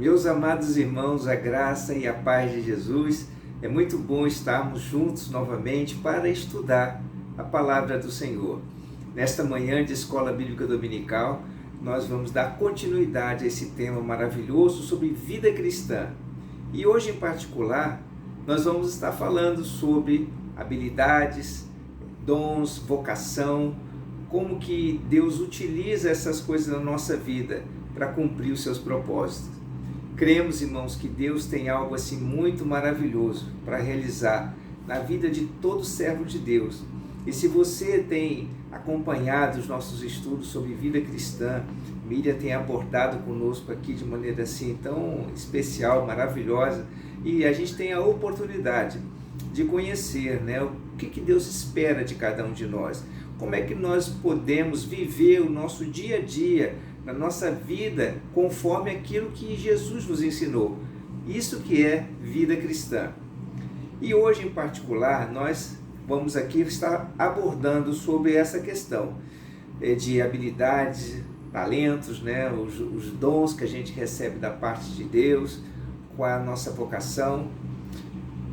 Meus amados irmãos, a graça e a paz de Jesus, é muito bom estarmos juntos novamente para estudar a palavra do Senhor. Nesta manhã de Escola Bíblica Dominical, nós vamos dar continuidade a esse tema maravilhoso sobre vida cristã. E hoje em particular, nós vamos estar falando sobre habilidades, dons, vocação, como que Deus utiliza essas coisas na nossa vida para cumprir os seus propósitos. Cremos, irmãos, que Deus tem algo assim muito maravilhoso para realizar na vida de todo servo de Deus. E se você tem acompanhado os nossos estudos sobre vida cristã, Miriam tem abordado conosco aqui de maneira assim tão especial, maravilhosa, e a gente tem a oportunidade de conhecer, o que Deus espera de cada um de nós, como é que nós podemos viver o nosso dia a dia, na nossa vida, conforme aquilo que Jesus nos ensinou. Isso que é vida cristã. E hoje, em particular, nós vamos aqui estar abordando sobre essa questão de habilidades, talentos, os dons que a gente recebe da parte de Deus, com a nossa vocação.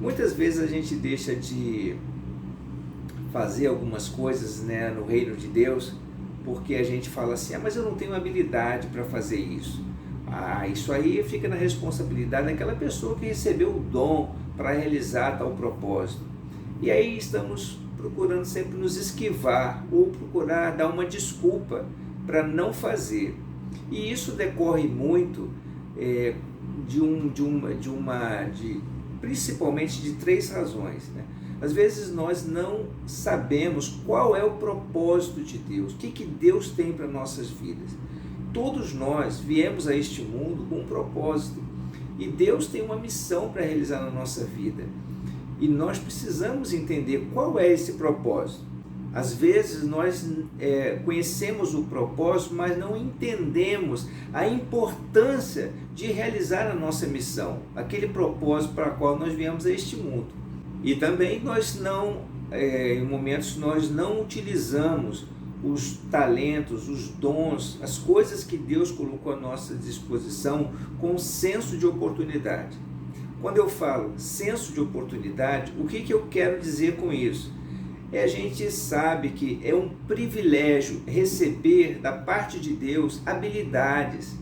Muitas vezes a gente deixa de fazer algumas coisas no reino de Deus, porque a gente fala assim, mas eu não tenho habilidade para fazer isso. Isso aí fica na responsabilidade daquela pessoa que recebeu o dom para realizar tal propósito. E aí estamos procurando sempre nos esquivar ou procurar dar uma desculpa para não fazer. E isso decorre muito principalmente de três razões. Às vezes nós não sabemos qual é o propósito de Deus, o que Deus tem para nossas vidas. Todos nós viemos a este mundo com um propósito e Deus tem uma missão para realizar na nossa vida. E nós precisamos entender qual é esse propósito. Às vezes nós conhecemos o propósito, mas não entendemos a importância de realizar a nossa missão, aquele propósito para o qual nós viemos a este mundo. E também em momentos nós não utilizamos os talentos, os dons, as coisas que Deus colocou à nossa disposição com senso de oportunidade. Quando eu falo senso de oportunidade, o que eu quero dizer com isso? A gente sabe que é um privilégio receber da parte de Deus habilidades,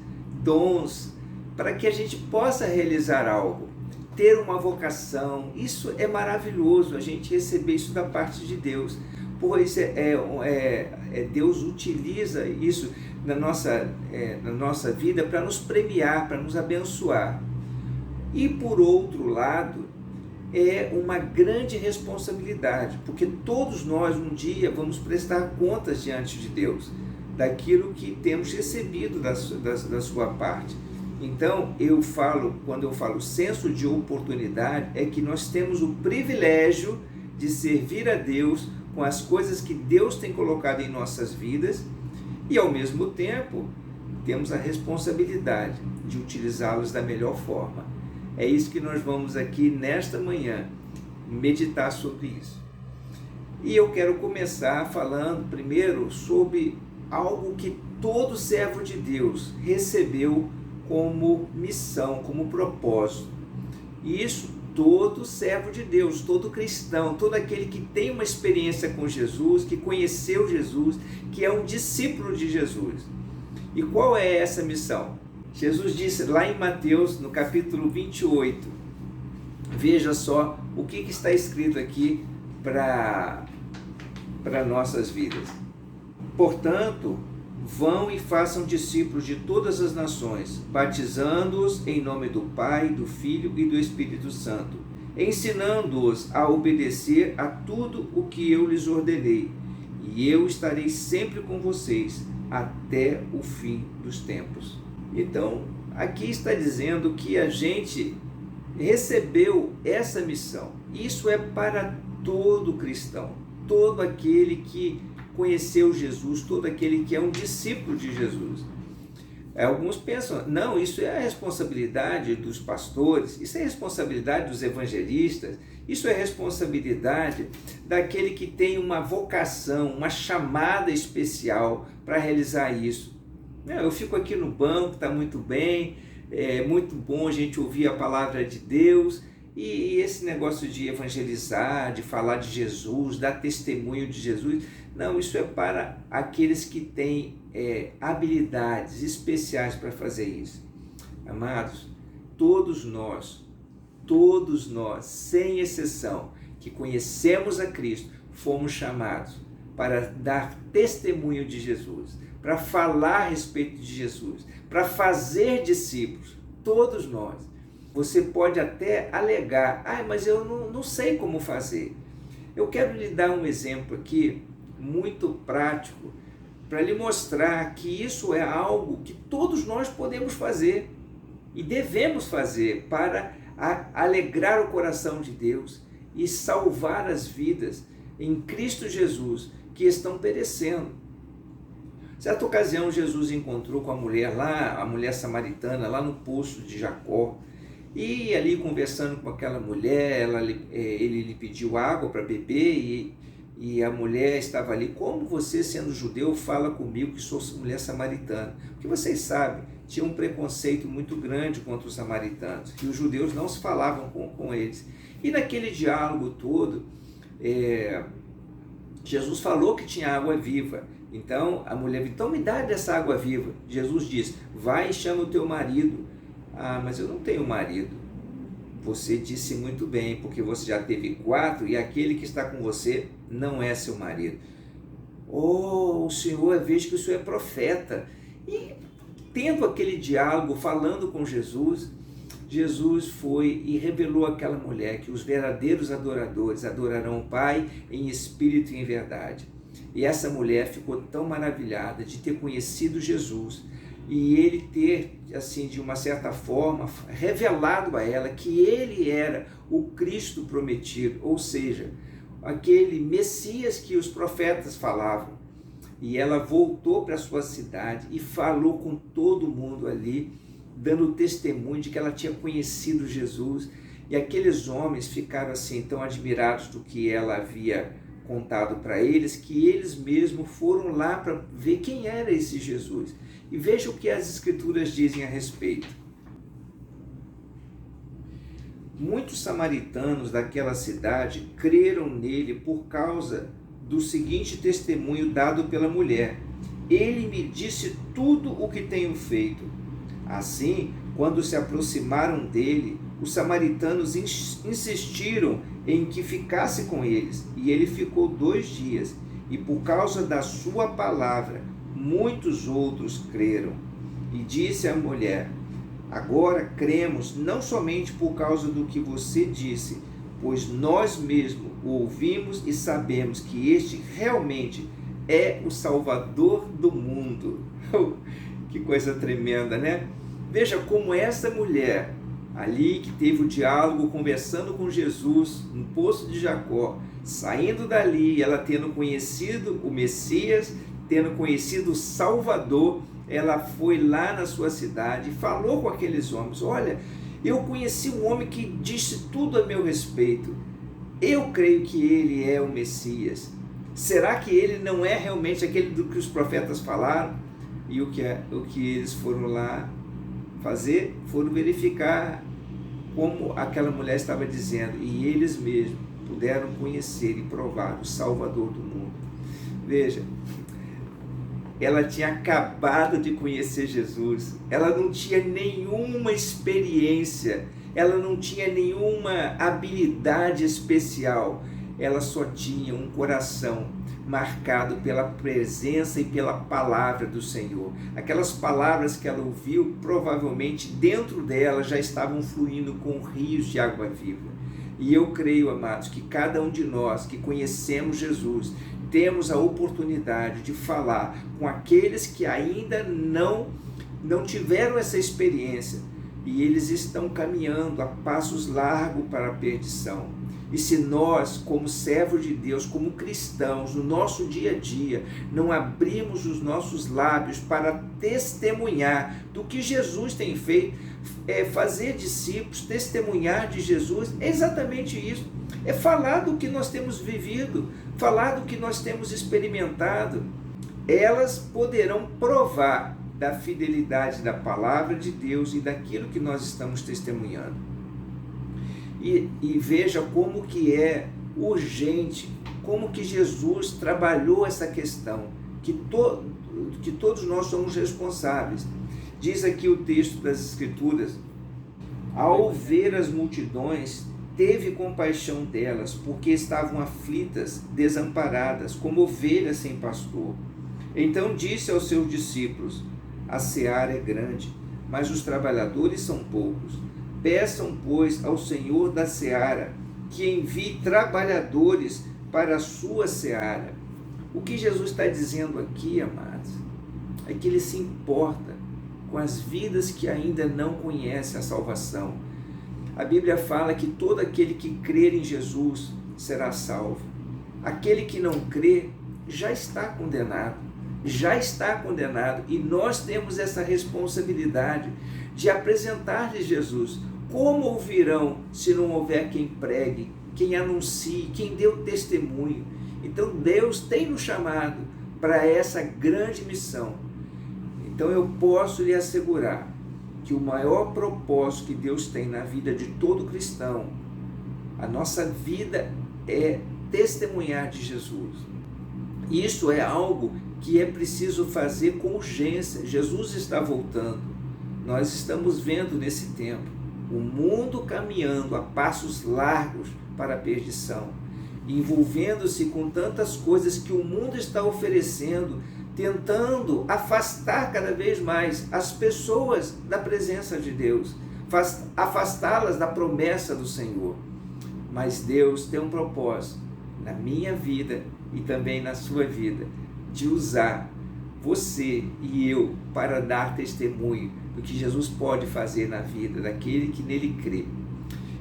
dons, para que a gente possa realizar algo. Ter uma vocação, isso é maravilhoso, a gente receber isso da parte de Deus, pois Deus utiliza isso na nossa vida para nos premiar, para nos abençoar. E por outro lado, é uma grande responsabilidade, porque todos nós um dia vamos prestar contas diante de Deus, daquilo que temos recebido da sua parte. Então, quando eu falo senso de oportunidade, é que nós temos o privilégio de servir a Deus com as coisas que Deus tem colocado em nossas vidas e, ao mesmo tempo, temos a responsabilidade de utilizá-los da melhor forma. É isso que nós vamos aqui nesta manhã meditar sobre isso. E eu quero começar falando primeiro sobre algo que todo servo de Deus recebeu como missão, como propósito. E isso todo servo de Deus, todo cristão, todo aquele que tem uma experiência com Jesus, que conheceu Jesus, que é um discípulo de Jesus. E qual é essa missão? Jesus disse lá em Mateus, no capítulo 28, veja só o que está escrito aqui para nossas vidas. Portanto, vão e façam discípulos de todas as nações, batizando-os em nome do Pai, do Filho e do Espírito Santo, ensinando-os a obedecer a tudo o que eu lhes ordenei, e eu estarei sempre com vocês até o fim dos tempos. Então, aqui está dizendo que a gente recebeu essa missão. Isso é para todo cristão, todo aquele que conheceu Jesus, todo aquele que é um discípulo de Jesus. Alguns pensam, não, isso é a responsabilidade dos pastores, isso é a responsabilidade dos evangelistas, isso é a responsabilidade daquele que tem uma vocação, uma chamada especial para realizar isso. Eu fico aqui no banco, está muito bem, é muito bom a gente ouvir a palavra de Deus, e esse negócio de evangelizar, de falar de Jesus, dar testemunho de Jesus, não, isso é para aqueles que têm habilidades especiais para fazer isso. Amados, todos nós, sem exceção, que conhecemos a Cristo, fomos chamados para dar testemunho de Jesus, para falar a respeito de Jesus, para fazer discípulos, todos nós. Você pode até alegar, mas eu não sei como fazer. Eu quero lhe dar um exemplo aqui, muito prático, para lhe mostrar que isso é algo que todos nós podemos fazer e devemos fazer para alegrar o coração de Deus e salvar as vidas em Cristo Jesus que estão perecendo. Certa ocasião, Jesus encontrou com a mulher samaritana, lá no poço de Jacó, e ali conversando com aquela mulher, ele lhe pediu água para beber, e a mulher estava ali. Como você, sendo judeu, fala comigo que sou mulher samaritana? Porque vocês sabem, tinha um preconceito muito grande contra os samaritanos, e os judeus não se falavam com eles. E naquele diálogo todo, Jesus falou que tinha água viva. Então a mulher, então me dá dessa água viva. Jesus disse, vai e chama o teu marido. Mas eu não tenho marido. Você disse muito bem, porque você já teve 4 e aquele que está com você não é seu marido. O Senhor, vejo que o Senhor é profeta. E tendo aquele diálogo, falando com Jesus, Jesus foi e revelou àquela mulher que os verdadeiros adoradores adorarão o Pai em espírito e em verdade. E essa mulher ficou tão maravilhada de ter conhecido Jesus e ele ter, assim, de uma certa forma, revelado a ela que ele era o Cristo prometido, ou seja, aquele Messias que os profetas falavam. E ela voltou para a sua cidade e falou com todo mundo ali, dando testemunho de que ela tinha conhecido Jesus. E aqueles homens ficaram assim tão admirados do que ela havia contado para eles, que eles mesmos foram lá para ver quem era esse Jesus. E veja o que as Escrituras dizem a respeito. Muitos samaritanos daquela cidade creram nele por causa do seguinte testemunho dado pela mulher: ele me disse tudo o que tenho feito. Assim, quando se aproximaram dele, os samaritanos insistiram em que ficasse com eles, e ele ficou 2 dias, e por causa da sua palavra, muitos outros creram. E disse à mulher: agora cremos, não somente por causa do que você disse, pois nós mesmos o ouvimos e sabemos que este realmente é o Salvador do mundo. Que coisa tremenda, né? Veja como essa mulher, ali que teve o diálogo, conversando com Jesus no poço de Jacó, saindo dali, ela tendo conhecido o Messias, tendo conhecido o Salvador, ela foi lá na sua cidade e falou com aqueles homens: olha, eu conheci um homem que disse tudo a meu respeito, eu creio que ele é o Messias. Será que ele não é realmente aquele do que os profetas falaram? E o que eles foram lá fazer? Foram verificar como aquela mulher estava dizendo, e eles mesmos puderam conhecer e provar o Salvador do mundo. Veja, ela tinha acabado de conhecer Jesus, ela não tinha nenhuma experiência, ela não tinha nenhuma habilidade especial, ela só tinha um coração marcado pela presença e pela palavra do Senhor. Aquelas palavras que ela ouviu, provavelmente dentro dela já estavam fluindo com rios de água viva. E eu creio, amados, que cada um de nós que conhecemos Jesus, temos a oportunidade de falar com aqueles que ainda não tiveram essa experiência, e eles estão caminhando a passos largos para a perdição. E se nós, como servos de Deus, como cristãos, no nosso dia a dia, não abrirmos os nossos lábios para testemunhar do que Jesus tem feito, fazer discípulos, testemunhar de Jesus, é exatamente isso. É falar do que nós temos vivido, falar do que nós temos experimentado. Elas poderão provar da fidelidade da palavra de Deus e daquilo que nós estamos testemunhando. E veja como que é urgente, como que Jesus trabalhou essa questão, que todos nós somos responsáveis. Diz aqui o texto das Escrituras: ao ver as multidões, teve compaixão delas, porque estavam aflitas, desamparadas, como ovelhas sem pastor. Então disse aos seus discípulos: a seara é grande, mas os trabalhadores são poucos. Peçam, pois, ao Senhor da seara que envie trabalhadores para a sua seara. O que Jesus está dizendo aqui, amados, é que Ele se importa com as vidas que ainda não conhecem a salvação. A Bíblia fala que todo aquele que crer em Jesus será salvo. Aquele que não crê já está condenado. Já está condenado. E nós temos essa responsabilidade de apresentar-lhes Jesus. Como ouvirão se não houver quem pregue, quem anuncie, quem dê o testemunho? Então Deus tem nos chamado para essa grande missão. Então eu posso lhe assegurar que o maior propósito que Deus tem na vida de todo cristão, a nossa vida é testemunhar de Jesus. Isso é algo que é preciso fazer com urgência. Jesus está voltando. Nós estamos vendo nesse tempo o mundo caminhando a passos largos para a perdição, envolvendo-se com tantas coisas que o mundo está oferecendo, tentando afastar cada vez mais as pessoas da presença de Deus, afastá-las da promessa do Senhor. Mas Deus tem um propósito na minha vida e também na sua vida, de usar você e eu para dar testemunho do que Jesus pode fazer na vida daquele que nele crê.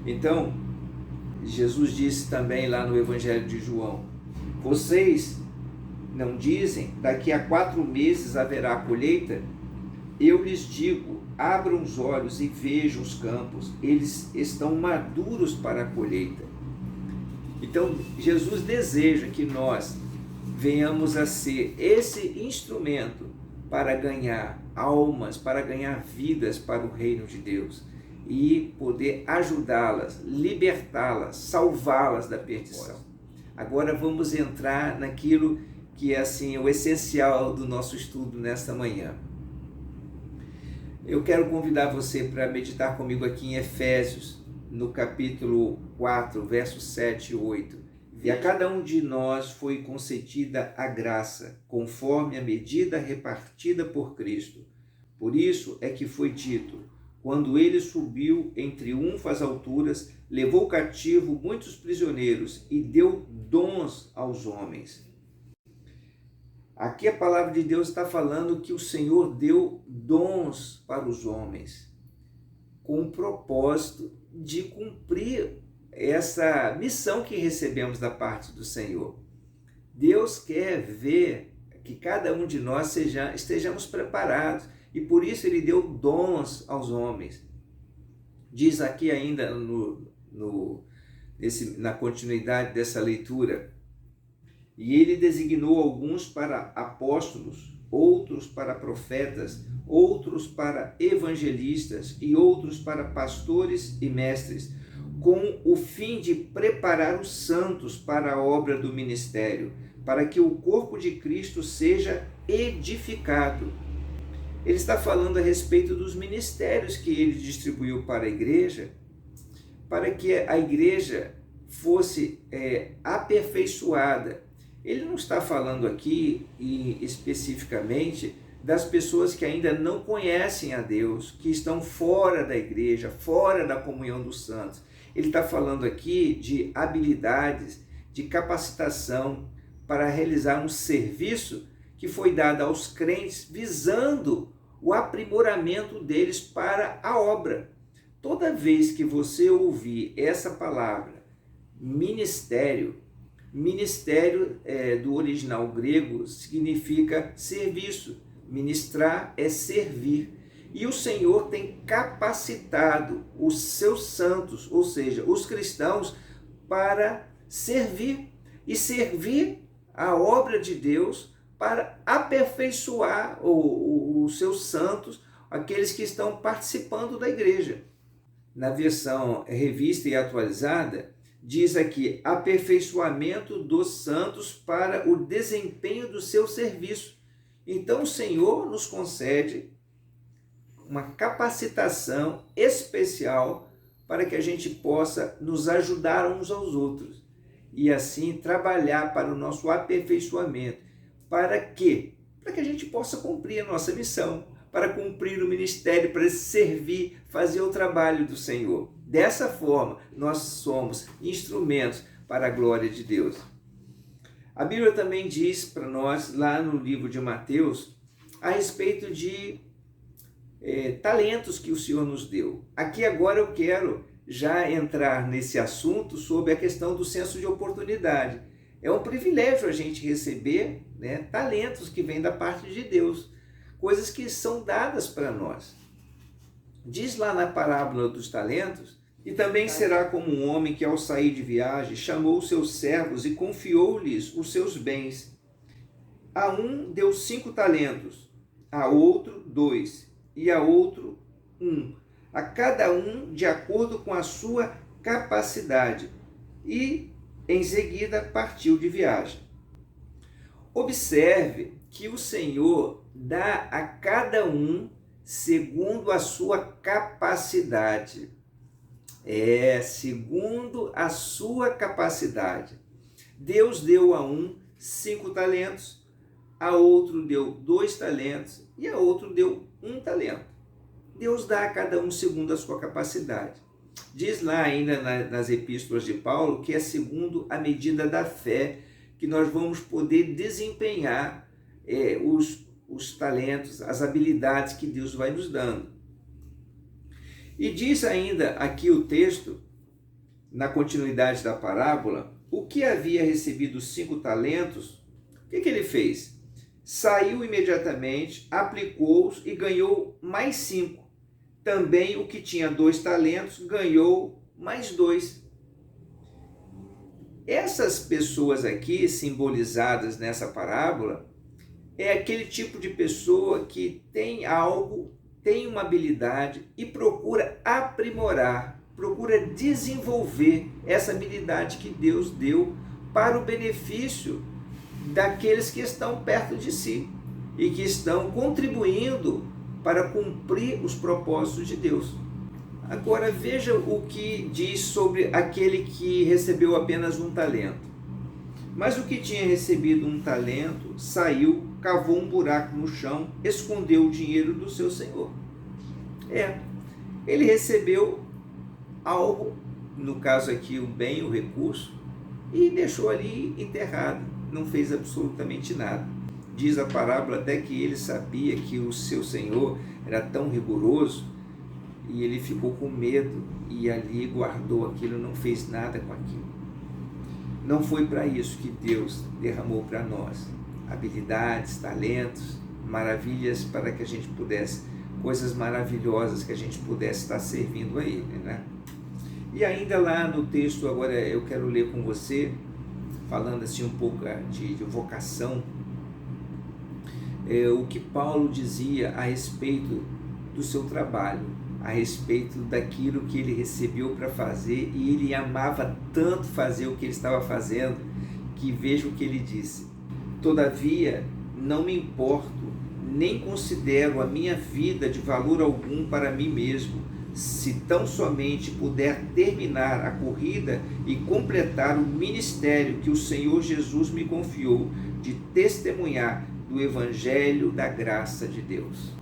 Então, Jesus disse também lá no Evangelho de João: vocês não dizem, daqui a 4 meses haverá colheita? Eu lhes digo, abram os olhos e vejam os campos, eles estão maduros para a colheita. Então, Jesus deseja que nós venhamos a ser esse instrumento para ganhar almas, para ganhar vidas para o reino de Deus e poder ajudá-las, libertá-las, salvá-las da perdição. Agora vamos entrar naquilo que é assim o essencial do nosso estudo nesta manhã. Eu quero convidar você para meditar comigo aqui em Efésios, no capítulo 4, versos 7 e 8. E a cada um de nós foi concedida a graça, conforme a medida repartida por Cristo. Por isso é que foi dito: quando ele subiu em triunfo às alturas, levou cativo muitos prisioneiros e deu dons aos homens. Aqui a palavra de Deus está falando que o Senhor deu dons para os homens, com o propósito de cumprir essa missão que recebemos da parte do Senhor. Deus quer ver que cada um de nós estejamos preparados, e por isso Ele deu dons aos homens. Diz aqui ainda na continuidade dessa leitura: e Ele designou alguns para apóstolos, outros para profetas, outros para evangelistas e outros para pastores e mestres, com o fim de preparar os santos para a obra do ministério, para que o corpo de Cristo seja edificado. Ele está falando a respeito dos ministérios que ele distribuiu para a igreja, para que a igreja fosse aperfeiçoada. Ele não está falando aqui especificamente das pessoas que ainda não conhecem a Deus, que estão fora da igreja, fora da comunhão dos santos. Ele está falando aqui de habilidades, de capacitação para realizar um serviço que foi dado aos crentes, visando o aprimoramento deles para a obra. Toda vez que você ouvir essa palavra, ministério do original grego significa serviço. Ministrar é servir. E o Senhor tem capacitado os seus santos, ou seja, os cristãos, para servir. E servir a obra de Deus para aperfeiçoar os seus santos, aqueles que estão participando da igreja. Na versão revista e atualizada, diz aqui, aperfeiçoamento dos santos para o desempenho do seu serviço. Então o Senhor nos concede uma capacitação especial para que a gente possa nos ajudar uns aos outros e assim trabalhar para o nosso aperfeiçoamento. Para quê? Para que a gente possa cumprir a nossa missão, para cumprir o ministério, para servir, fazer o trabalho do Senhor. Dessa forma, nós somos instrumentos para a glória de Deus. A Bíblia também diz para nós, lá no livro de Mateus, a respeito de talentos que o Senhor nos deu. Aqui agora eu quero já entrar nesse assunto sobre a questão do senso de oportunidade. É um privilégio a gente receber, né, talentos que vêm da parte de Deus, coisas que são dadas para nós. Diz lá na parábola dos talentos, e também será como um homem que ao sair de viagem chamou os seus servos e confiou-lhes os seus bens. A um deu 5 talentos, a outro 2, e a outro 1, a cada um de acordo com a sua capacidade, e em seguida partiu de viagem. Observe que o Senhor dá a cada um segundo a sua capacidade. Segundo a sua capacidade. Deus deu a um 5 talentos, a outro deu 2 talentos e a outro deu 1 talento. Deus dá a cada um segundo a sua capacidade. Diz lá ainda nas epístolas de Paulo que é segundo a medida da fé que nós vamos poder desempenhar os talentos, as habilidades que Deus vai nos dando. E diz ainda aqui o texto, na continuidade da parábola, o que havia recebido 5 talentos, o que ele fez? Saiu imediatamente, aplicou-os e ganhou mais 5. Também o que tinha 2 talentos ganhou mais 2. Essas pessoas aqui, simbolizadas nessa parábola, é aquele tipo de pessoa que tem algo, tem uma habilidade e procura aprimorar, procura desenvolver essa habilidade que Deus deu para o benefício daqueles que estão perto de si e que estão contribuindo para cumprir os propósitos de Deus. Agora veja o que diz sobre aquele que recebeu apenas 1 talento. Mas o que tinha recebido 1 talento saiu, cavou um buraco no chão, escondeu o dinheiro do seu senhor. Ele recebeu algo, no caso aqui o bem, o recurso, e deixou ali enterrado, não fez absolutamente nada. Diz a parábola até que ele sabia que o seu senhor era tão rigoroso e ele ficou com medo e ali guardou aquilo, não fez nada com aquilo. Não foi para isso que Deus derramou para nós habilidades, talentos, maravilhas para que a gente pudesse, coisas maravilhosas que a gente pudesse estar servindo a Ele, né? E ainda lá no texto, agora eu quero ler com você, falando assim um pouco de vocação, o que Paulo dizia a respeito do seu trabalho, a respeito daquilo que ele recebeu para fazer, e ele amava tanto fazer o que ele estava fazendo, que veja o que ele disse: todavia não me importo, nem considero a minha vida de valor algum para mim mesmo, se tão somente puder terminar a corrida e completar o ministério que o Senhor Jesus me confiou, de testemunhar do Evangelho da graça de Deus.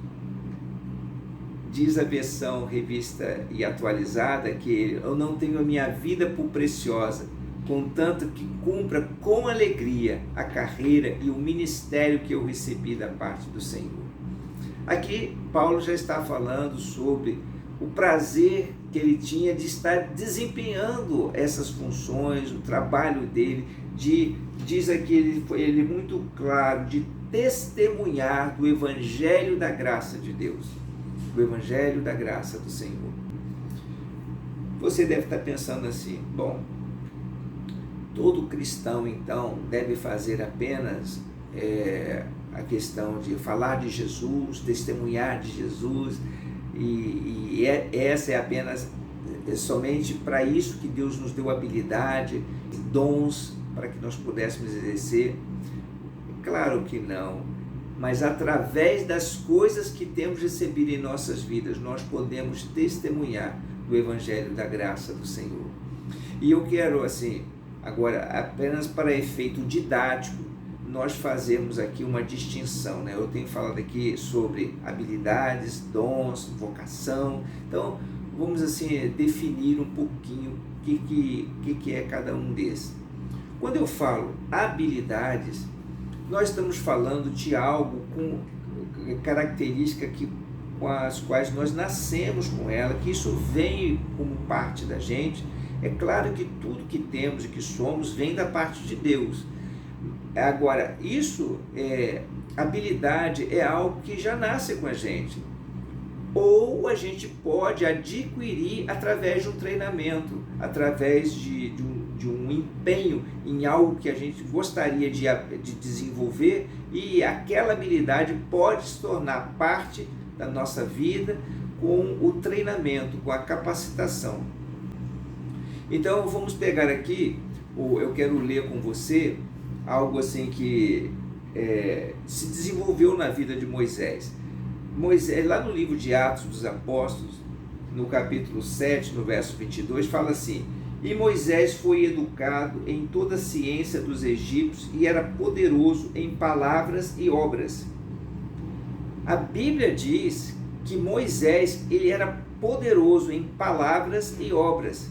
Diz a versão revista e atualizada que eu não tenho a minha vida por preciosa, contanto que cumpra com alegria a carreira e o ministério que eu recebi da parte do Senhor. Aqui Paulo já está falando sobre o prazer que ele tinha de estar desempenhando essas funções, o trabalho dele, diz aqui ele muito claro, de testemunhar do Evangelho da graça de Deus, do Evangelho da graça do Senhor. Você deve estar pensando assim: bom, todo cristão então deve fazer apenas a questão de falar de Jesus, testemunhar de Jesus, essa é apenas somente para isso que Deus nos deu habilidade, dons para que nós pudéssemos exercer. Claro que não, mas através das coisas que temos recebido em nossas vidas, nós podemos testemunhar do Evangelho da graça do Senhor. E eu quero, assim, agora, apenas para efeito didático, nós fazemos aqui uma distinção, né? Eu tenho falado aqui sobre habilidades, dons, vocação. Então, vamos assim definir um pouquinho o que é cada um desses. Quando eu falo habilidades, nós estamos falando de algo com característica com as quais nós nascemos com ela, que isso vem como parte da gente. É claro que tudo que temos e que somos vem da parte de Deus. Agora, habilidade é algo que já nasce com a gente. Ou a gente pode adquirir através de um treinamento, através de um empenho em algo que a gente gostaria de desenvolver, e aquela habilidade pode se tornar parte da nossa vida com o treinamento, com a capacitação. Então vamos pegar aqui, eu quero ler com você algo assim que se desenvolveu na vida de Moisés. Moisés, lá no livro de Atos dos Apóstolos, no capítulo 7, no verso 22, fala assim: e Moisés foi educado em toda a ciência dos egípcios e era poderoso em palavras e obras. A Bíblia diz que Moisés, ele era poderoso em palavras e obras.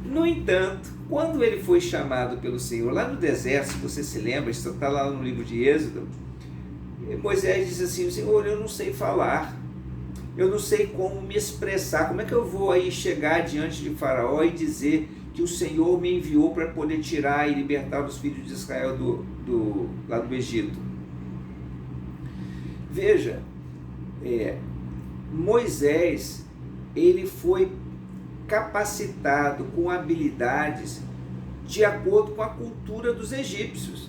No entanto, quando ele foi chamado pelo Senhor lá no deserto, se você se lembra, isso está lá no livro de Êxodo, Moisés disse assim: Senhor, eu não sei falar, eu não sei como me expressar, como é que eu vou aí chegar diante de Faraó e dizer que o Senhor me enviou para poder tirar e libertar os filhos de Israel lá do Egito? Veja, Moisés, ele foi capacitado com habilidades de acordo com a cultura dos egípcios,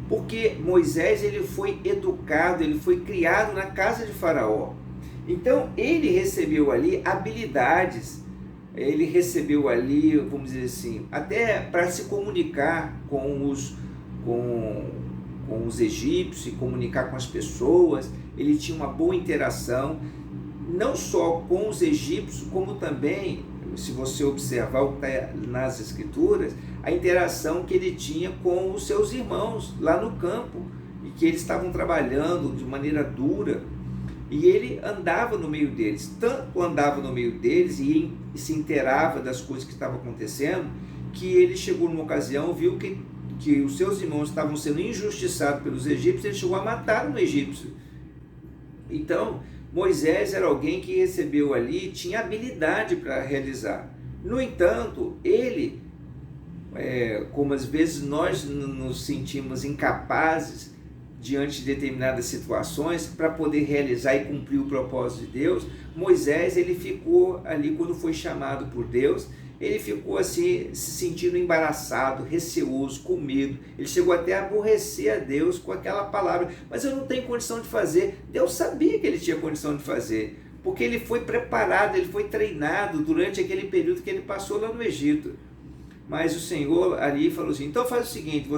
porque Moisés, ele foi educado, ele foi criado na casa de Faraó. Então ele recebeu ali habilidades, ele recebeu ali, vamos dizer assim, até para se comunicar com os egípcios e comunicar com as pessoas. Ele tinha uma boa interação, não só com os egípcios, como também, se você observar o que está nas Escrituras, a interação que ele tinha com os seus irmãos lá no campo, e que eles estavam trabalhando de maneira dura, e ele andava no meio deles, tanto andava no meio deles e se inteirava das coisas que estavam acontecendo, que ele chegou numa ocasião, viu que os seus irmãos estavam sendo injustiçados pelos egípcios, ele chegou a matar um egípcio. Então, Moisés era alguém que recebeu ali, tinha habilidade para realizar. No entanto, ele, como às vezes nós nos sentimos incapazes diante de determinadas situações para poder realizar e cumprir o propósito de Deus, Moisés, ele ficou ali, quando foi chamado por Deus, ele ficou assim, se sentindo embaraçado, receoso, com medo. Ele chegou até a aborrecer a Deus com aquela palavra: mas eu não tenho condição de fazer. Deus sabia que ele tinha condição de fazer, porque ele foi preparado, ele foi treinado durante aquele período que ele passou lá no Egito. Mas o Senhor ali falou assim: então faz o seguinte,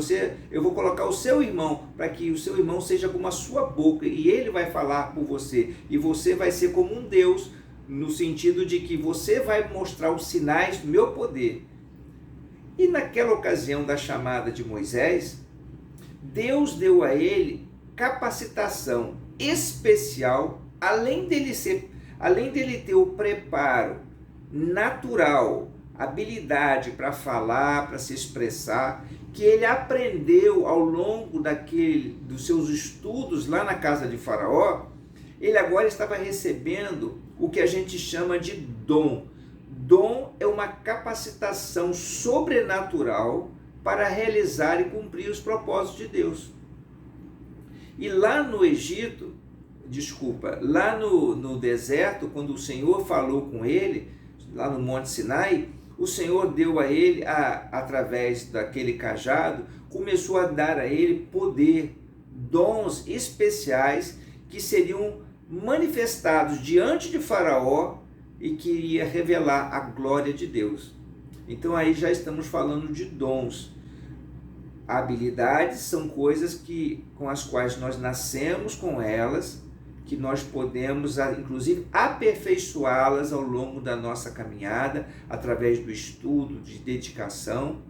eu vou colocar o seu irmão, para que o seu irmão seja como a sua boca, e ele vai falar por você, e você vai ser como um Deus, no sentido de que você vai mostrar os sinais do meu poder. E naquela ocasião da chamada de Moisés, Deus deu a ele capacitação especial, além dele ter o preparo natural, habilidade para falar, para se expressar, que ele aprendeu ao longo dos seus estudos lá na casa de Faraó. Ele agora estava recebendo o que a gente chama de dom. Dom é uma capacitação sobrenatural para realizar e cumprir os propósitos de Deus. E lá no Egito, lá no deserto, quando o Senhor falou com ele, lá no Monte Sinai, o Senhor deu a ele, através daquele cajado, começou a dar a ele poder, dons especiais que seriam manifestados diante de Faraó e que iria revelar a glória de Deus. Então aí já estamos falando de dons. Habilidades são coisas com as quais nós nascemos com elas, que nós podemos, inclusive, aperfeiçoá-las ao longo da nossa caminhada, através do estudo, de dedicação.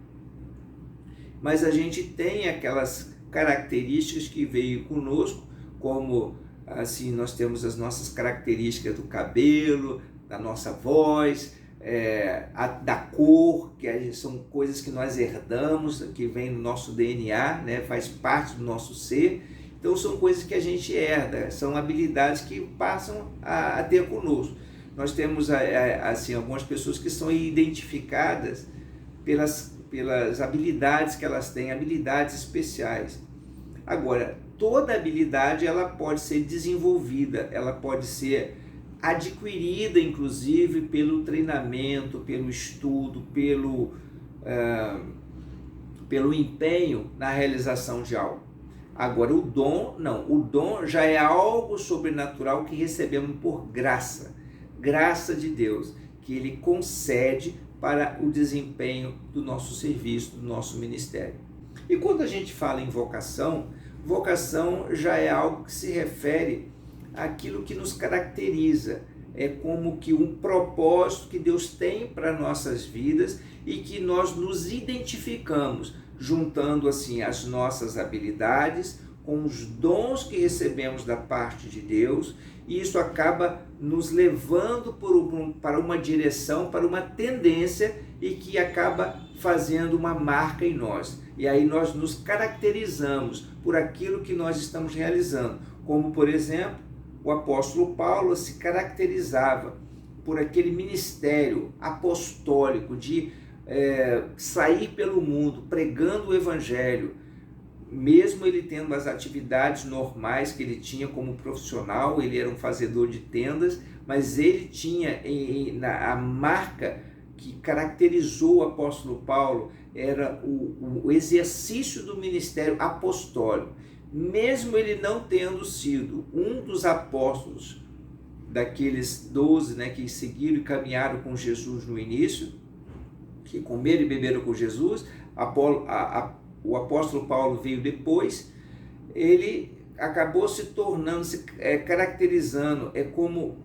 Mas a gente tem aquelas características que veio conosco, como assim, nós temos as nossas características do cabelo, da nossa voz, da cor, que são coisas que nós herdamos, que vem no nosso DNA, né, faz parte do nosso ser. Então são coisas que a gente herda, são habilidades que passam a ter conosco. Nós temos assim, algumas pessoas que são identificadas pelas habilidades que elas têm, habilidades especiais. Agora, toda habilidade ela pode ser desenvolvida, ela pode ser adquirida, inclusive, pelo treinamento, pelo estudo, pelo empenho na realização de algo. Agora, o dom, não. O dom já é algo sobrenatural que recebemos por graça. Graça de Deus, que Ele concede para o desempenho do nosso serviço, do nosso ministério. E quando a gente fala em vocação, vocação já é algo que se refere àquilo que nos caracteriza. É como que um propósito que Deus tem para nossas vidas e que nós nos identificamos, juntando assim as nossas habilidades com os dons que recebemos da parte de Deus, e isso acaba nos levando para uma direção, para uma tendência, e que acaba fazendo uma marca em nós. E aí nós nos caracterizamos por aquilo que nós estamos realizando, como por exemplo, o apóstolo Paulo se caracterizava por aquele ministério apostólico de sair pelo mundo pregando o evangelho, mesmo ele tendo as atividades normais que ele tinha como profissional. Ele era um fazedor de tendas, mas ele tinha a marca que caracterizou o apóstolo Paulo, era o exercício do ministério apostólico. Mesmo ele não tendo sido um dos apóstolos, daqueles 12, né, que seguiram e caminharam com Jesus no início, que comeram e beberam com Jesus, o apóstolo Paulo veio depois. Ele acabou se tornando, caracterizando, como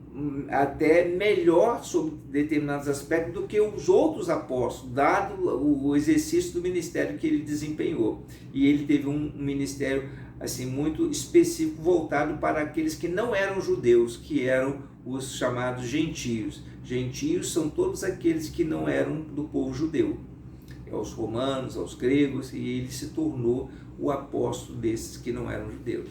até melhor sobre determinados aspectos do que os outros apóstolos, dado o exercício do ministério que ele desempenhou. E ele teve um ministério assim muito específico, voltado para aqueles que não eram judeus, que eram os chamados gentios. Gentios são todos aqueles que não eram do povo judeu, aos romanos, aos gregos, e ele se tornou o apóstolo desses que não eram judeus.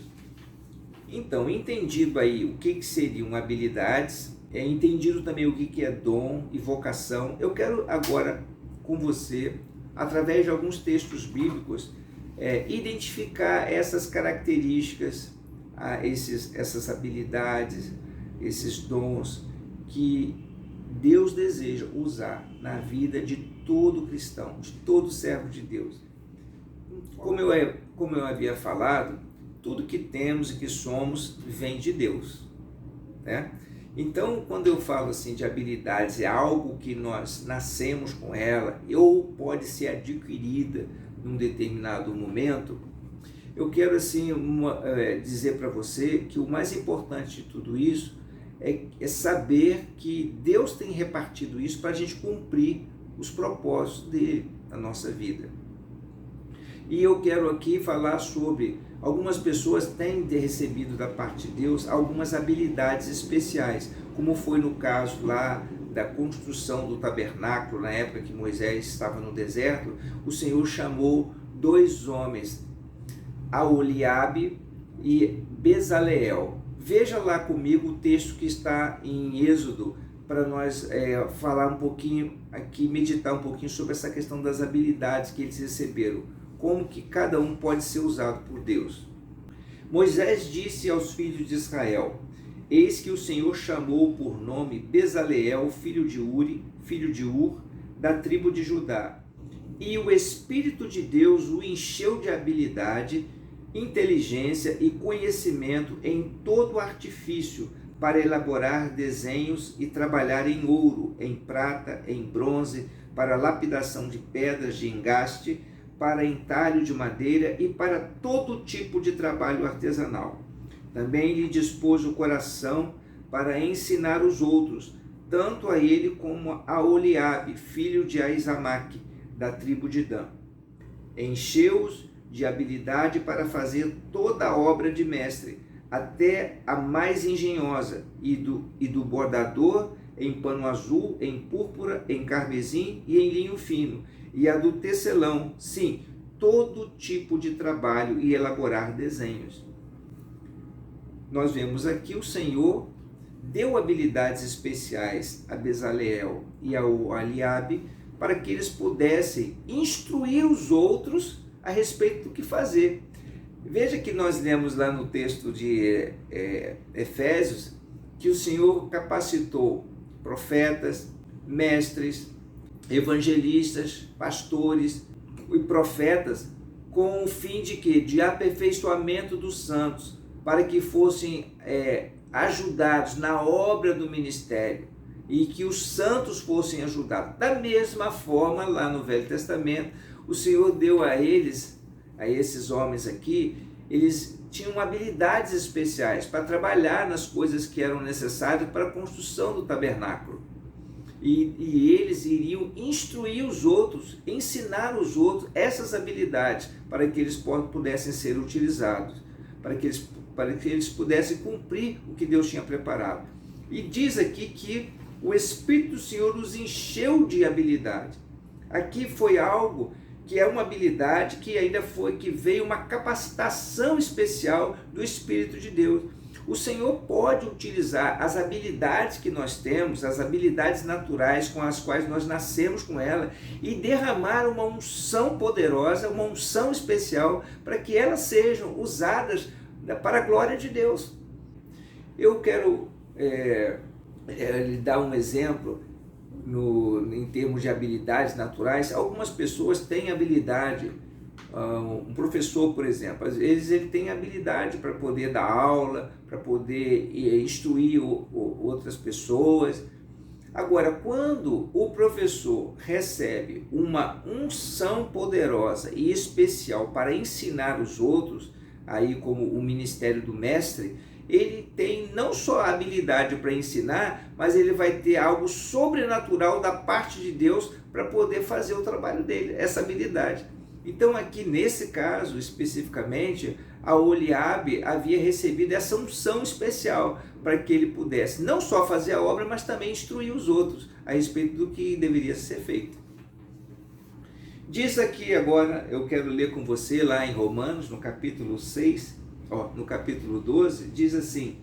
Então, entendido aí o que seriam habilidades, entendido também o que é dom e vocação, eu quero agora com você, através de alguns textos bíblicos, identificar essas características, essas habilidades, esses dons que Deus deseja usar na vida de todo cristão, de todo servo de Deus. Como eu havia falado, tudo que temos e que somos vem de Deus, né? Então, quando eu falo assim de habilidades, é algo que nós nascemos com ela ou pode ser adquirida num determinado momento. Eu quero assim dizer para você que o mais importante de tudo isso é saber que Deus tem repartido isso para a gente cumprir os propósitos dele na nossa vida. E eu quero aqui falar sobre algumas pessoas têm recebido da parte de Deus algumas habilidades especiais, como foi no caso lá da construção do tabernáculo. Na época que Moisés estava no deserto, o Senhor chamou 2 homens, Aholiabe e Bezaleel. Veja lá comigo o texto que está em Êxodo, para nós falar um pouquinho aqui, meditar um pouquinho sobre essa questão das habilidades que eles receberam, como que cada um pode ser usado por Deus. Moisés disse aos filhos de Israel: eis que o Senhor chamou por nome Bezaleel, filho de Uri, filho de Ur, da tribo de Judá. E o Espírito de Deus o encheu de habilidade inteligência e conhecimento em todo artifício para elaborar desenhos e trabalhar em ouro, em prata, em bronze, para lapidação de pedras de engaste, para entalho de madeira e para todo tipo de trabalho artesanal. Também lhe dispôs o coração para ensinar os outros, tanto a ele como a Oliabe, filho de Aizamaque, da tribo de Dan. Encheu-os de habilidade para fazer toda a obra de mestre, até a mais engenhosa, e do bordador em pano azul, em púrpura, em carmesim e em linho fino, e a do tecelão, sim, todo tipo de trabalho e elaborar desenhos. Nós vemos aqui o Senhor deu habilidades especiais a Bezaleel e ao Eliabe para que eles pudessem instruir os outros a respeito do que fazer. Veja que nós lemos lá no texto de Efésios que o Senhor capacitou profetas, mestres, evangelistas, pastores e profetas com o fim de quê? De aperfeiçoamento dos santos, para que fossem ajudados na obra do ministério e que os santos fossem ajudados. Da mesma forma, lá no Velho Testamento, o Senhor deu a eles, a esses homens aqui, eles tinham habilidades especiais para trabalhar nas coisas que eram necessárias para a construção do tabernáculo. E eles iriam instruir os outros, ensinar os outros essas habilidades para que eles pudessem ser utilizados, para que eles pudessem cumprir o que Deus tinha preparado. E diz aqui que o Espírito do Senhor os encheu de habilidade. Aqui foi algo que é uma habilidade que veio uma capacitação especial do Espírito de Deus. O Senhor pode utilizar as habilidades que nós temos, as habilidades naturais com as quais nós nascemos com ela, e derramar uma unção poderosa, uma unção especial, para que elas sejam usadas para a glória de Deus. Eu quero lhe dar um exemplo em termos de habilidades naturais. Algumas pessoas têm habilidade, um professor, por exemplo, às vezes ele tem habilidade para poder dar aula, para poder instruir outras pessoas. Agora, quando o professor recebe uma unção poderosa e especial para ensinar os outros, aí como o ministério do mestre, ele tem não só a habilidade para ensinar, mas ele vai ter algo sobrenatural da parte de Deus para poder fazer o trabalho dele, essa habilidade. Então aqui nesse caso especificamente, a Oliabe havia recebido essa unção especial para que ele pudesse não só fazer a obra, mas também instruir os outros a respeito do que deveria ser feito. Diz aqui agora, eu quero ler com você lá em Romanos, no capítulo 6, no capítulo 12, diz assim: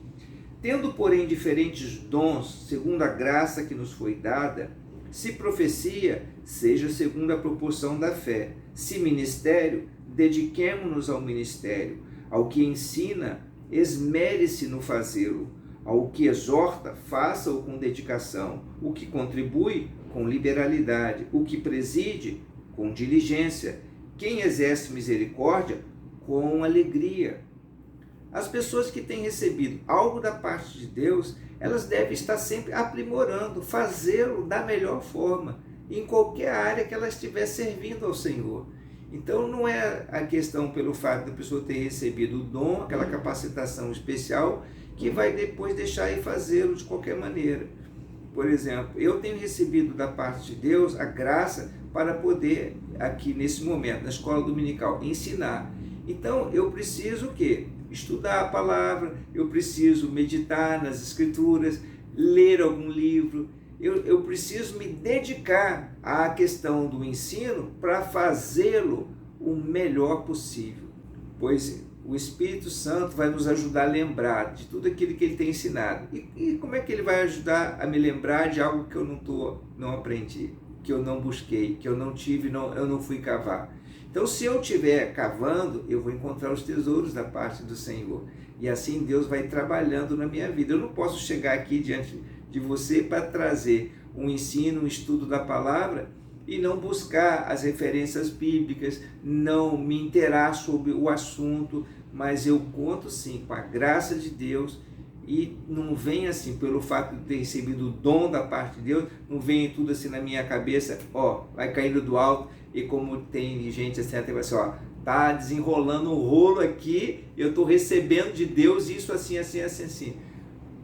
tendo porém diferentes dons, segundo a graça que nos foi dada, se profecia, seja segundo a proporção da fé, se ministério, dediquemo-nos ao ministério, ao que ensina, esmere-se no fazê-lo, ao que exorta, faça-o com dedicação, o que contribui, com liberalidade, o que preside, com diligência, quem exerce misericórdia, com alegria. As pessoas que têm recebido algo da parte de Deus, elas devem estar sempre aprimorando, fazê-lo da melhor forma, em qualquer área que ela estiver servindo ao Senhor. Então não é a questão pelo fato da pessoa ter recebido o dom, aquela capacitação especial, que vai depois deixar de fazê-lo de qualquer maneira. Por exemplo, eu tenho recebido da parte de Deus a graça para poder, aqui nesse momento, na escola dominical, ensinar. Então eu preciso o quê? Estudar a palavra, eu preciso meditar nas escrituras, ler algum livro, eu preciso me dedicar à questão do ensino para fazê-lo o melhor possível, pois o Espírito Santo vai nos ajudar a lembrar de tudo aquilo que ele tem ensinado. E como é que ele vai ajudar a me lembrar de algo que eu não aprendi, que eu não busquei, que eu não tive, eu não fui cavar? Então, se eu estiver cavando, eu vou encontrar os tesouros da parte do Senhor. E assim Deus vai trabalhando na minha vida. Eu não posso chegar aqui diante de você para trazer um ensino, um estudo da palavra e não buscar as referências bíblicas, não me inteirar sobre o assunto, mas eu conto sim com a graça de Deus. E não vem assim, pelo fato de ter recebido o dom da parte de Deus, não vem tudo assim na minha cabeça, vai caindo do alto, e como tem gente assim, até vai assim, tá desenrolando um rolo aqui, eu estou recebendo de Deus isso assim, assim, assim, assim.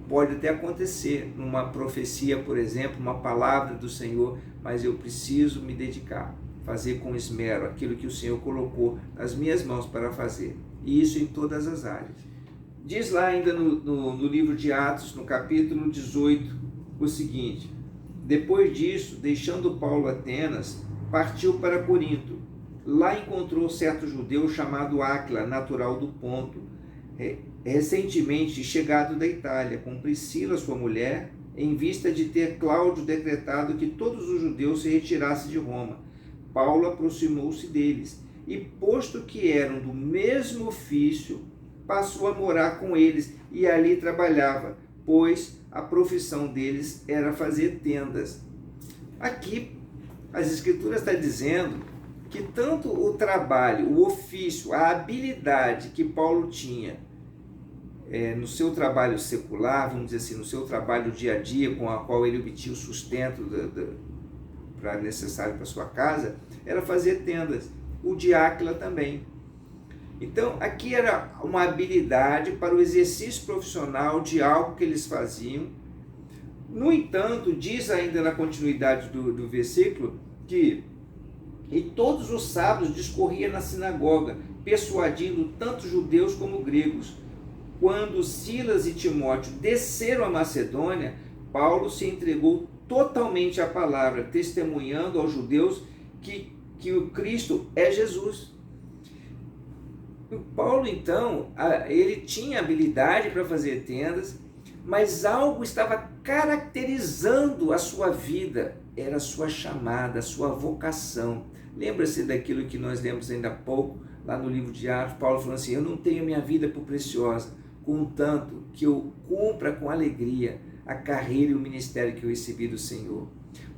Pode até acontecer numa profecia, por exemplo, uma palavra do Senhor, mas eu preciso me dedicar, fazer com esmero aquilo que o Senhor colocou nas minhas mãos para fazer, e isso em todas as áreas. Diz lá ainda no livro de Atos, no capítulo 18, o seguinte: depois disso, deixando Paulo Atenas, partiu para Corinto. Lá encontrou certo judeu chamado Áquila, natural do Ponto, recentemente chegado da Itália, com Priscila, sua mulher, em vista de ter Cláudio decretado que todos os judeus se retirassem de Roma. Paulo aproximou-se deles e, posto que eram do mesmo ofício, passou a morar com eles e ali trabalhava, pois a profissão deles era fazer tendas. Aqui as Escrituras estão dizendo que tanto o trabalho, o ofício, a habilidade que Paulo tinha no seu trabalho secular, vamos dizer assim, no seu trabalho dia a dia, com a qual ele obtinha o sustento necessário para sua casa, era fazer tendas. O de Áquila também. Então, aqui era uma habilidade para o exercício profissional de algo que eles faziam. No entanto, diz ainda na continuidade do versículo que e todos os sábados discorria na sinagoga, persuadindo tanto judeus como gregos. Quando Silas e Timóteo desceram a Macedônia, Paulo se entregou totalmente à palavra, testemunhando aos judeus que o Cristo é Jesus. Paulo, então, ele tinha habilidade para fazer tendas, mas algo estava caracterizando a sua vida, era a sua chamada, a sua vocação. Lembra-se daquilo que nós lemos ainda há pouco, lá no livro de Atos, Paulo falando assim: eu não tenho minha vida por preciosa, contanto que eu cumpra com alegria a carreira e o ministério que eu recebi do Senhor.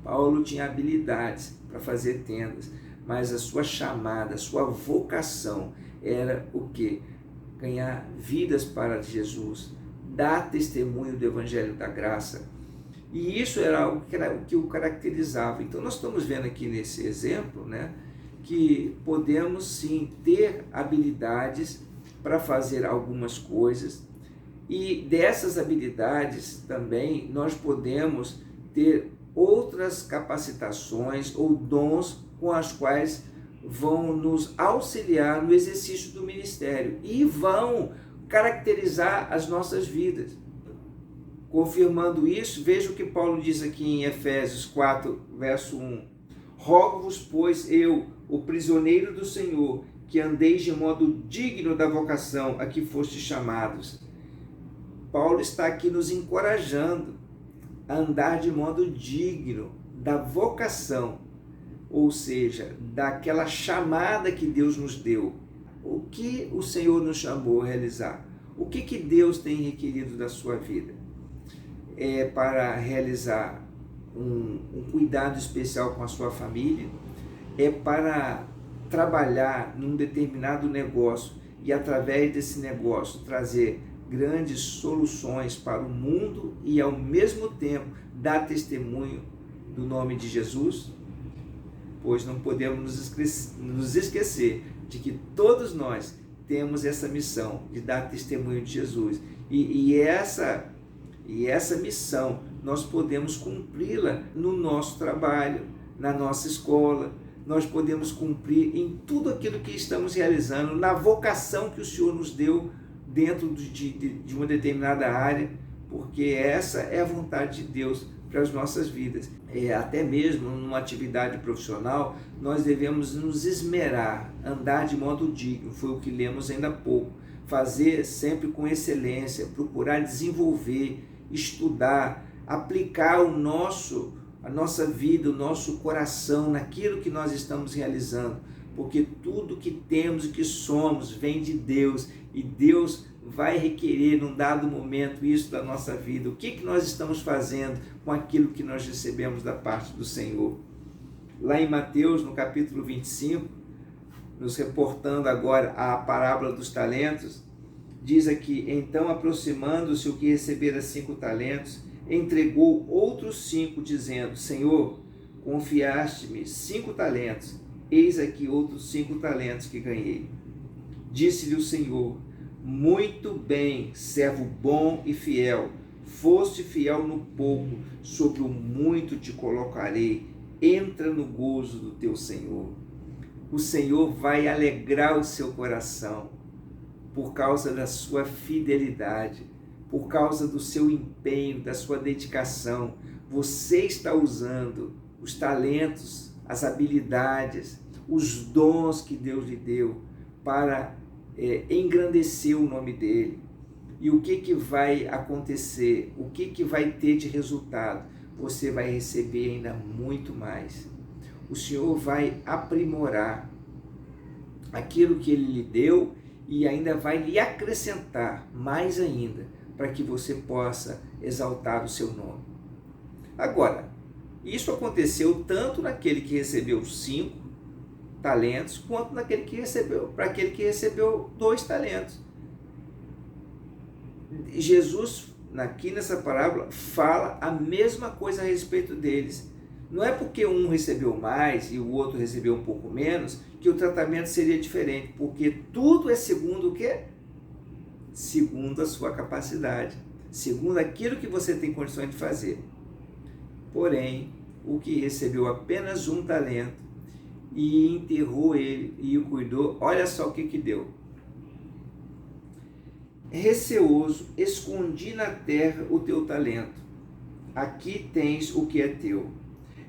Paulo tinha habilidades para fazer tendas, mas a sua chamada, a sua vocação era o quê? Ganhar vidas para Jesus, dar testemunho do Evangelho da Graça. E isso era algo que o caracterizava. Então nós estamos vendo aqui nesse exemplo, né, que podemos sim ter habilidades para fazer algumas coisas, e dessas habilidades também nós podemos ter outras capacitações ou dons com as quais vão nos auxiliar no exercício do ministério e vão caracterizar as nossas vidas. Confirmando isso, veja o que Paulo diz aqui em Efésios 4, verso 1. Rogo-vos, pois, eu, o prisioneiro do Senhor, que andeis de modo digno da vocação a que fostes chamados. Paulo está aqui nos encorajando a andar de modo digno da vocação, ou seja, daquela chamada que Deus nos deu. O que o Senhor nos chamou a realizar? O que Deus tem requerido da sua vida? É para realizar um cuidado especial com a sua família? É para trabalhar num determinado negócio e através desse negócio trazer grandes soluções para o mundo e ao mesmo tempo dar testemunho do nome de Jesus? Pois não podemos nos esquecer de que todos nós temos essa missão de dar testemunho de Jesus. E essa missão nós podemos cumpri-la no nosso trabalho, na nossa escola, nós podemos cumprir em tudo aquilo que estamos realizando, na vocação que o Senhor nos deu dentro de uma determinada área, porque essa é a vontade de Deus para as nossas vidas. Até mesmo numa atividade profissional, nós devemos nos esmerar, andar de modo digno, foi o que lemos ainda há pouco, fazer sempre com excelência, procurar desenvolver, estudar, aplicar a nossa vida, o nosso coração naquilo que nós estamos realizando, porque tudo que temos e que somos vem de Deus, e Deus vai requerer num dado momento isso da nossa vida. O que nós estamos fazendo com aquilo que nós recebemos da parte do Senhor? Lá em Mateus, no capítulo 25, nos reportando agora a parábola dos talentos, diz aqui: então, aproximando-se o que recebera 5 talentos, entregou outros 5, dizendo: Senhor, confiaste-me 5 talentos, eis aqui outros 5 talentos que ganhei. Disse-lhe o Senhor: muito bem, servo bom e fiel, foste fiel no pouco, sobre o muito te colocarei, entra no gozo do teu Senhor. O Senhor vai alegrar o seu coração por causa da sua fidelidade, por causa do seu empenho, da sua dedicação. Você está usando os talentos, as habilidades, os dons que Deus lhe deu para engrandecer o nome dele. E o que vai acontecer? O que vai ter de resultado? Você vai receber ainda muito mais. O Senhor vai aprimorar aquilo que Ele lhe deu e ainda vai lhe acrescentar mais ainda, para que você possa exaltar o seu nome. Agora, isso aconteceu tanto naquele que recebeu 5 talentos, quanto para aquele que recebeu 2 talentos. Jesus, aqui nessa parábola, fala a mesma coisa a respeito deles. Não é porque um recebeu mais e o outro recebeu um pouco menos que o tratamento seria diferente, porque tudo é segundo o quê? Segundo a sua capacidade, segundo aquilo que você tem condições de fazer. Porém, o que recebeu apenas 1 talento e enterrou ele e o cuidou, olha só o que deu. Receoso, escondi na terra o teu talento. Aqui tens o que é teu.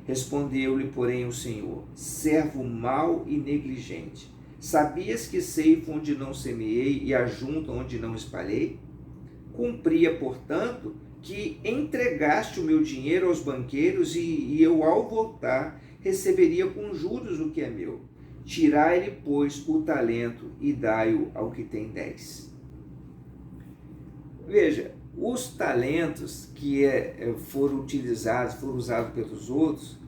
Respondeu-lhe, porém, o Senhor: servo mau e negligente, sabias que ceifo onde não semeei e ajunto onde não espalhei? Cumpria, portanto, que entregaste o meu dinheiro aos banqueiros e eu, ao voltar, receberia com juros o que é meu. Tirai-lhe, pois, o talento e dai-o ao que tem 10. Veja, os talentos que foram usados pelos outros,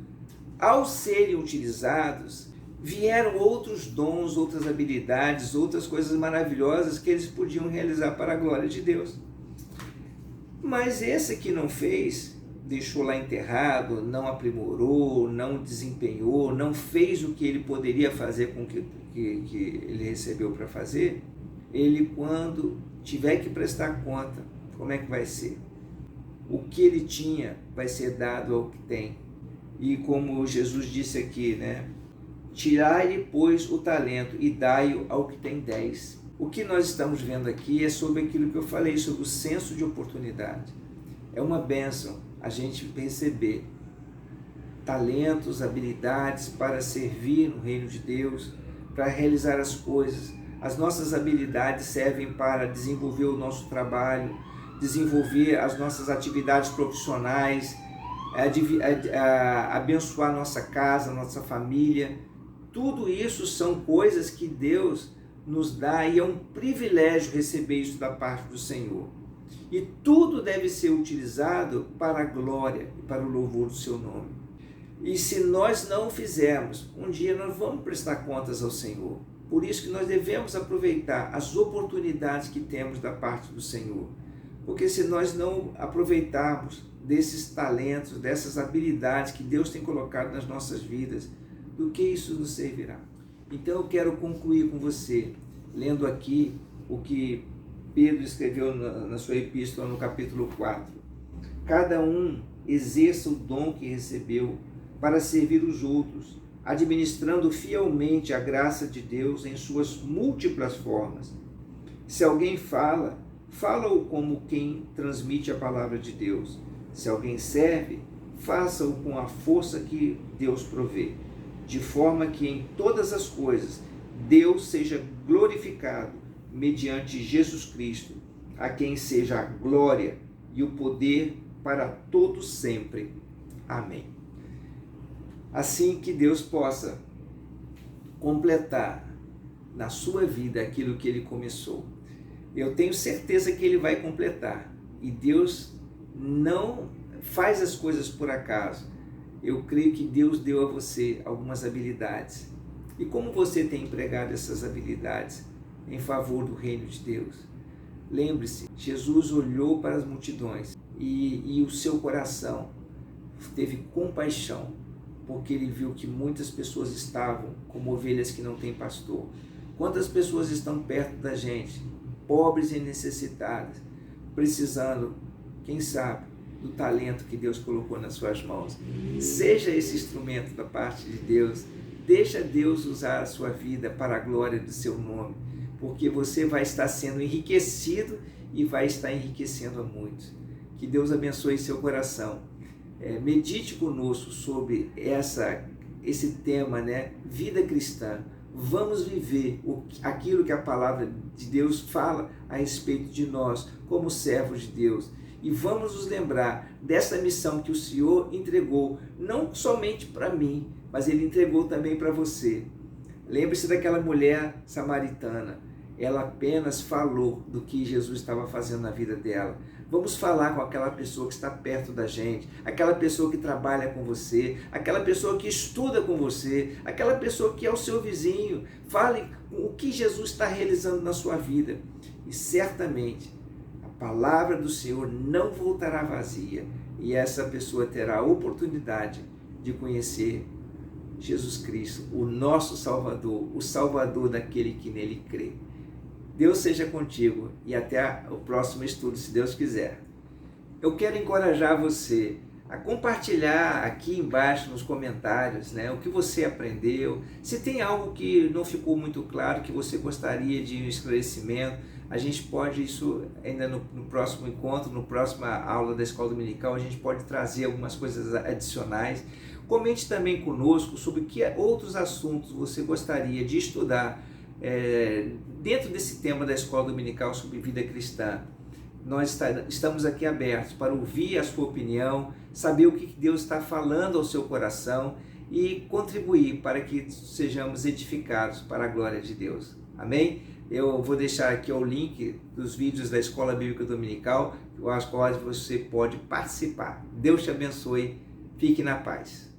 ao serem utilizados, vieram outros dons, outras habilidades, outras coisas maravilhosas que eles podiam realizar para a glória de Deus. Mas esse que não fez, deixou lá enterrado, não aprimorou, não desempenhou, não fez o que ele poderia fazer com o que ele recebeu para fazer, ele, quando tiver que prestar conta, como é que vai ser? O que ele tinha vai ser dado ao que tem. E como Jesus disse aqui, né? Tirai-lhe, pois, o talento e dai-o ao que tem 10. O que nós estamos vendo aqui é sobre aquilo que eu falei, sobre o senso de oportunidade. É uma bênção a gente receber talentos, habilidades para servir no reino de Deus, para realizar as coisas. As nossas habilidades servem para desenvolver o nosso trabalho, desenvolver as nossas atividades profissionais, abençoar nossa casa, nossa família. Tudo isso são coisas que Deus nos dá e é um privilégio receber isso da parte do Senhor. E tudo deve ser utilizado para a glória e para o louvor do seu nome. E se nós não o fizermos, um dia nós vamos prestar contas ao Senhor. Por isso que nós devemos aproveitar as oportunidades que temos da parte do Senhor. Porque se nós não aproveitarmos desses talentos, dessas habilidades que Deus tem colocado nas nossas vidas, do que isso nos servirá? Então eu quero concluir com você, lendo aqui o que Pedro escreveu na sua epístola no capítulo 4. Cada um exerça o dom que recebeu para servir os outros, administrando fielmente a graça de Deus em suas múltiplas formas. Se alguém fala, fala-o como quem transmite a palavra de Deus. Se alguém serve, faça-o com a força que Deus provê, de forma que em todas as coisas Deus seja glorificado mediante Jesus Cristo, a quem seja a glória e o poder para todos sempre. Amém. Assim que Deus possa completar na sua vida aquilo que Ele começou. Eu tenho certeza que Ele vai completar. E Deus não faz as coisas por acaso. Eu creio que Deus deu a você algumas habilidades. E como você tem empregado essas habilidades em favor do reino de Deus? Lembre-se, Jesus olhou para as multidões e o seu coração teve compaixão, porque ele viu que muitas pessoas estavam como ovelhas que não têm pastor. Quantas pessoas estão perto da gente, pobres e necessitadas, precisando, quem sabe, do talento que Deus colocou nas suas mãos. Seja esse instrumento da parte de Deus. Deixa Deus usar a sua vida para a glória do seu nome, porque você vai estar sendo enriquecido e vai estar enriquecendo a muitos. Que Deus abençoe seu coração. Medite conosco sobre esse tema, né? Vida cristã. Vamos viver aquilo que a palavra de Deus fala a respeito de nós como servos de Deus. E vamos nos lembrar dessa missão que o Senhor entregou, não somente para mim, mas Ele entregou também para você. Lembre-se daquela mulher samaritana. Ela apenas falou do que Jesus estava fazendo na vida dela. Vamos falar com aquela pessoa que está perto da gente, aquela pessoa que trabalha com você, aquela pessoa que estuda com você, aquela pessoa que é o seu vizinho. Fale o que Jesus está realizando na sua vida. E certamente a palavra do Senhor não voltará vazia. E essa pessoa terá a oportunidade de conhecer Jesus Cristo, o nosso Salvador, o Salvador daquele que nele crê. Deus seja contigo e até o próximo estudo, se Deus quiser. Eu quero encorajar você a compartilhar aqui embaixo nos comentários, né, o que você aprendeu. Se tem algo que não ficou muito claro, que você gostaria de um esclarecimento, a gente pode, isso ainda no próximo encontro, na próxima aula da Escola Dominical, a gente pode trazer algumas coisas adicionais. Comente também conosco sobre que outros assuntos você gostaria de estudar dentro desse tema da Escola Dominical sobre vida cristã. Nós estamos aqui abertos para ouvir a sua opinião, saber o que Deus está falando ao seu coração e contribuir para que sejamos edificados para a glória de Deus. Amém? Eu vou deixar aqui o link dos vídeos da Escola Bíblica Dominical, aos quais você pode participar. Deus te abençoe. Fique na paz.